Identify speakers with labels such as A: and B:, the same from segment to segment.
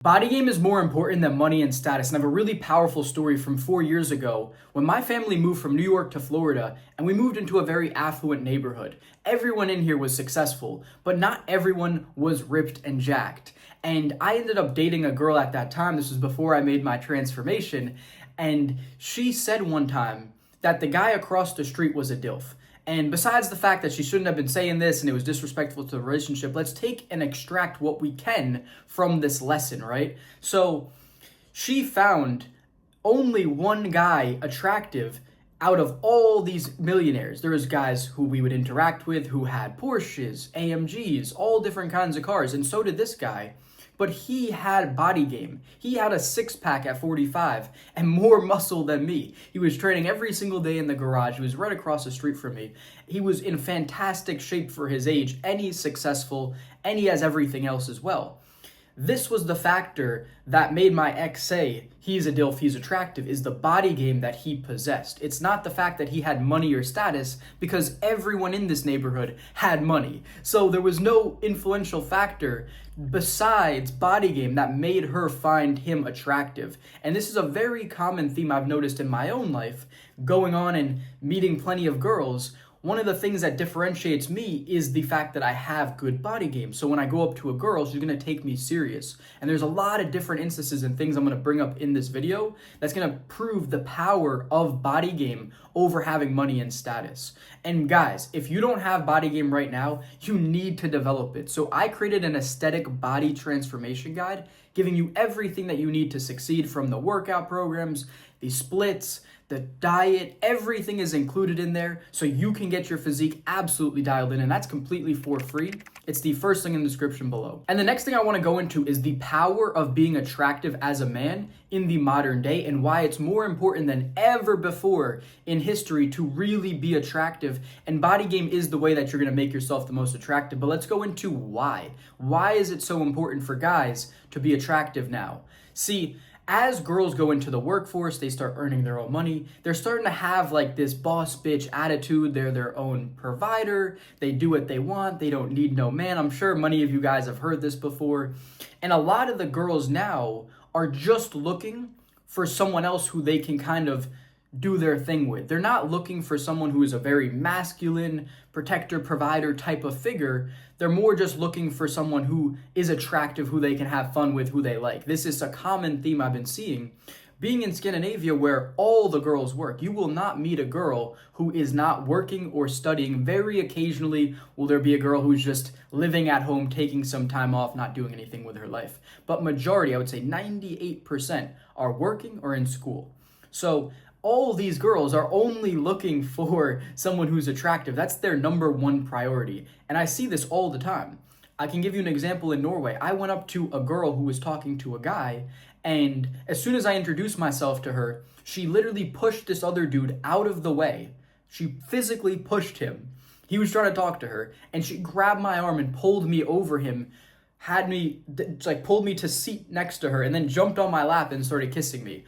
A: Body game is more important than money and status, and I have a really powerful story from 4 years ago when my family moved from New York to Florida and we moved into a very affluent neighborhood. Everyone in here was successful, but not everyone was ripped and jacked. And I ended up dating a girl at that time. This was before I made my transformation, and she said one time that the guy across the street was a DILF. And besides the fact that she shouldn't have been saying this and it was disrespectful to the relationship, let's take and extract what we can from this lesson, right? So she found only one guy attractive out of all these millionaires. There was guys who we would interact with who had Porsches, AMGs, all different kinds of cars, and so did this guy. But he had body game. He had a six-pack at 45 and more muscle than me. He was training every single day in the garage. He was right across the street from me. He was in fantastic shape for his age, and he's successful, and he has everything else as well. This was the factor that made my ex say he's a DILF, he's attractive, is the body game that he possessed. It's not the fact that he had money or status, because everyone in this neighborhood had money. So there was no influential factor besides body game that made her find him attractive. And this is a very common theme I've noticed in my own life, going on and meeting plenty of girls. One of the things that differentiates me is the fact that I have good body game. So when I go up to a girl, she's going to take me serious. And there's a lot of different instances and things I'm going to bring up in this video that's going to prove the power of body game over having money and status. And guys, if you don't have body game right now, you need to develop it. So I created an aesthetic body transformation guide, giving you everything that you need to succeed, from the workout programs, the splits, the diet, everything is included in there so you can get your physique absolutely dialed in, and that's completely for free. It's the first thing in the description below. And the next thing I want to go into is the power of being attractive as a man in the modern day, and why it's more important than ever before in history to really be attractive. And body game is the way that you're going to make yourself the most attractive. But let's go into why. Why is it so important for guys to be attractive now? See, as girls go into the workforce, they start earning their own money. They're starting to have like this boss bitch attitude. They're their own provider. They do what they want. They don't need no man. I'm sure many of you guys have heard this before. And a lot of the girls now are just looking for someone else who they can kind of do their thing with. They're not looking for someone who is a very masculine protector, provider type of figure. They're more just looking for someone who is attractive, who they can have fun with, who they like. This is a common theme I've been seeing. Being in Scandinavia, where all the girls work, you will not meet a girl who is not working or studying. Very occasionally will there be a girl who's just living at home, taking some time off, not doing anything with her life. But majority, I would say 98%, are working or in school. So all these girls are only looking for someone who's attractive. That's their number one priority. And I see this all the time. I can give you an example in Norway. I went up to a girl who was talking to a guy, and as soon as I introduced myself to her, she literally pushed this other dude out of the way. She physically pushed him. He was trying to talk to her, and she grabbed my arm and pulled me over him, pulled me to seat next to her, and then jumped on my lap and started kissing me.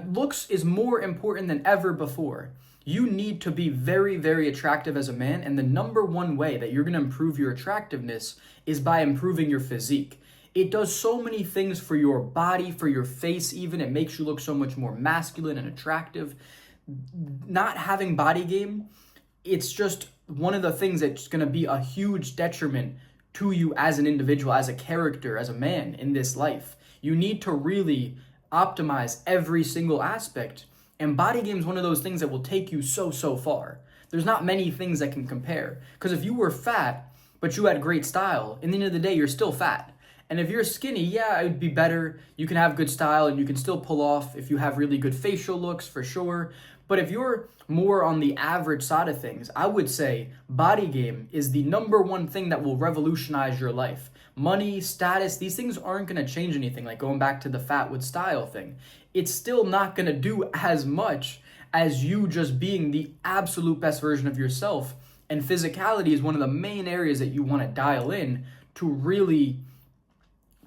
A: Looks is more important than ever before. You need to be very, very attractive as a man, and the number one way that you're going to improve your attractiveness is by improving your physique. It does so many things for your body, for your face even. It makes you look so much more masculine and attractive. Not having body game, it's just one of the things that's going to be a huge detriment to you as an individual, as a character, as a man in this life. You need to really optimize every single aspect. And body game is one of those things that will take you so far. There's not many things that can compare. Because if you were fat, but you had great style, in the end of the day, you're still fat. And if you're skinny, yeah, it would be better. You can have good style and you can still pull off if you have really good facial looks, for sure. But if you're more on the average side of things, I would say body game is the number one thing that will revolutionize your life. Money, status, these things aren't going to change anything. Like going back to the fat with style thing. It's still not going to do as much as you just being the absolute best version of yourself. And physicality is one of the main areas that you want to dial in to really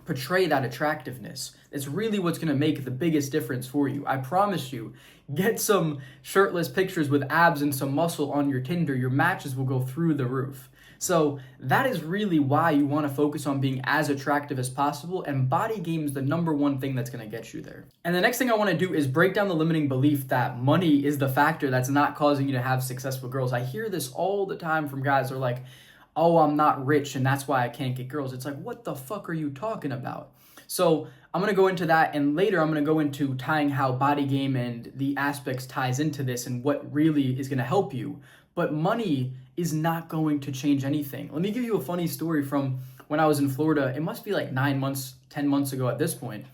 A: portray that attractiveness. It's really what's going to make the biggest difference for you. I promise you, get some shirtless pictures with abs and some muscle on your Tinder. Your matches will go through the roof. So that is really why you want to focus on being as attractive as possible, and body game is the number one thing that's going to get you there. And the next thing I want to do is break down the limiting belief that money is the factor that's not causing you to have success with girls. I hear this all the time from guys who are like, oh, I'm not rich and that's why I can't get girls. It's like, what the fuck are you talking about? So I'm going to go into that, and later I'm going to go into tying how body game and the aspects ties into this and what really is going to help you. But money is not going to change anything. Let me give you a funny story from when I was in Florida. It must be like 9 months, 10 months ago at this point.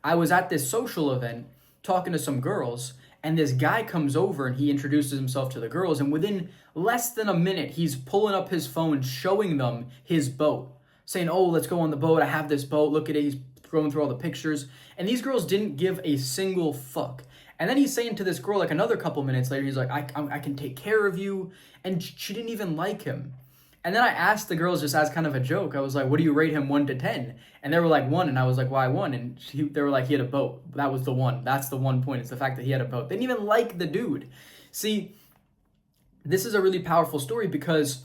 A: I was at this social event talking to some girls, and this guy comes over and he introduces himself to the girls, and within less than a minute, he's pulling up his phone, showing them his boat, saying, oh, let's go on the boat. I have this boat. Look at it. He's going through all the pictures. And these girls didn't give a single fuck. And then he's saying to this girl, like another couple minutes later, he's like, I can take care of you. And she didn't even like him. And then I asked the girls just as kind of a joke. I was like, what do you rate him 1 to 10? And they were like 1. And I was like, why 1? And they were like, he had a boat. That was the one. That's the one point. It's the fact that he had a boat. They didn't even like the dude. See, this is a really powerful story because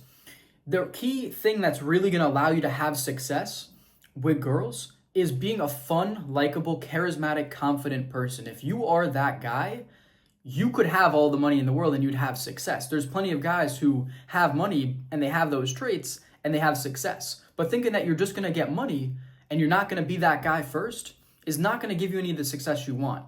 A: the key thing that's really going to allow you to have success with girls is being a fun, likable, charismatic, confident person. If you are that guy, you could have all the money in the world and you'd have success. There's plenty of guys who have money and they have those traits and they have success. But thinking that you're just going to get money and you're not going to be that guy first is not going to give you any of the success you want.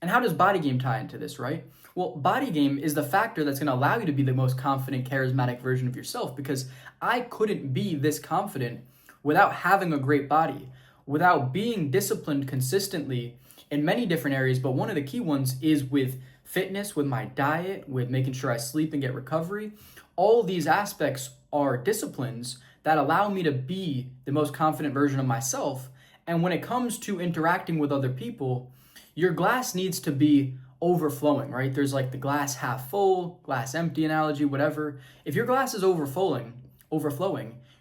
A: And how does body game tie into this, right? Well, body game is the factor that's going to allow you to be the most confident, charismatic version of yourself, because I couldn't be this confident without having a great body, without being disciplined consistently in many different areas. But one of the key ones is with fitness, with my diet, with making sure I sleep and get recovery. All these aspects are disciplines that allow me to be the most confident version of myself. And when it comes to interacting with other people, your glass needs to be overflowing, right? There's like the glass half full, glass empty analogy, whatever. If your glass is overflowing,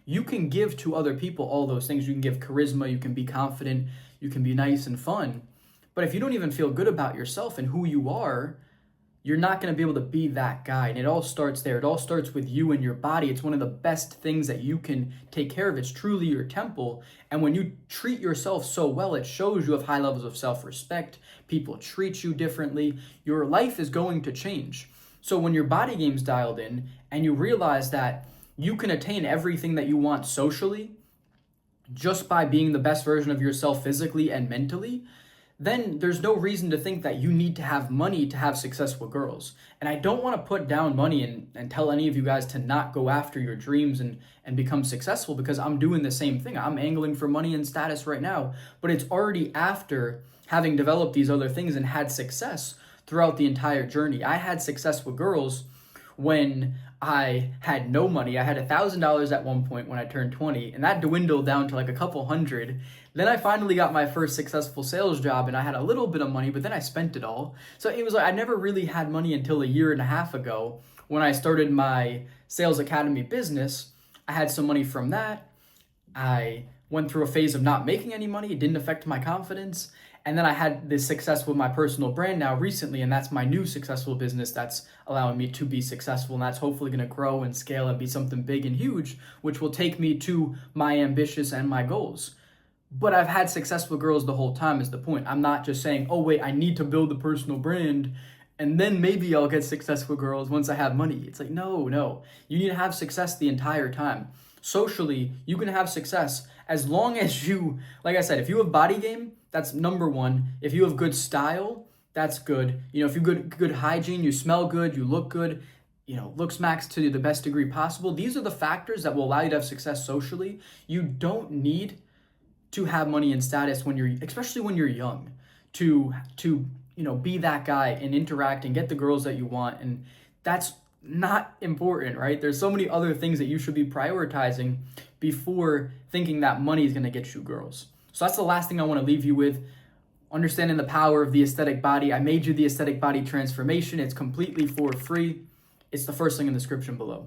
A: you can give to other people all those things. You can give charisma, you can be confident, you can be nice and fun. But if you don't even feel good about yourself and who you are, you're not going to be able to be that guy. And it all starts there. It all starts with you and your body. It's one of the best things that you can take care of. It's truly your temple. And when you treat yourself so well, it shows you have high levels of self-respect. People treat you differently. Your life is going to change. So when your body game's dialed in and you realize that you can attain everything that you want socially just by being the best version of yourself physically and mentally, then there's no reason to think that you need to have money to have success with girls. And I don't want to put down money and tell any of you guys to not go after your dreams and become successful, because I'm doing the same thing. I'm angling for money and status right now, but it's already after having developed these other things and had success throughout the entire journey. I had success with girls when I had no money. I had $1,000 at one point when I turned 20, and that dwindled down to like a couple hundred. Then I finally got my first successful sales job and I had a little bit of money, but then I spent it all. So it was like I never really had money until a year and a half ago when I started my Sales Academy business. I had some money from that. I went through a phase of not making any money. It didn't affect my confidence. And then I had this success with my personal brand now recently, and that's my new successful business that's allowing me to be successful, and that's hopefully going to grow and scale and be something big and huge, which will take me to my ambitious and my goals. But I've had success with girls the whole time is the point. I'm not just saying, oh wait, I need to build a personal brand and then maybe I'll get success with girls once I have money. It's like, no. You need to have success the entire time. Socially, you can have success as long as you, like I said, if you have body game, that's number one. If you have good style, that's good. If you good hygiene, you smell good, you look good, looks max to the best degree possible. These are the factors that will allow you to have success socially. You don't need to have money and status especially when you're young, to be that guy and interact and get the girls that you want. And that's not important, right? There's so many other things that you should be prioritizing before thinking that money is going to get you girls. So that's the last thing I want to leave you with. Understanding the power of the aesthetic body. I made you the aesthetic body transformation. It's completely for free. It's the first link in the description below.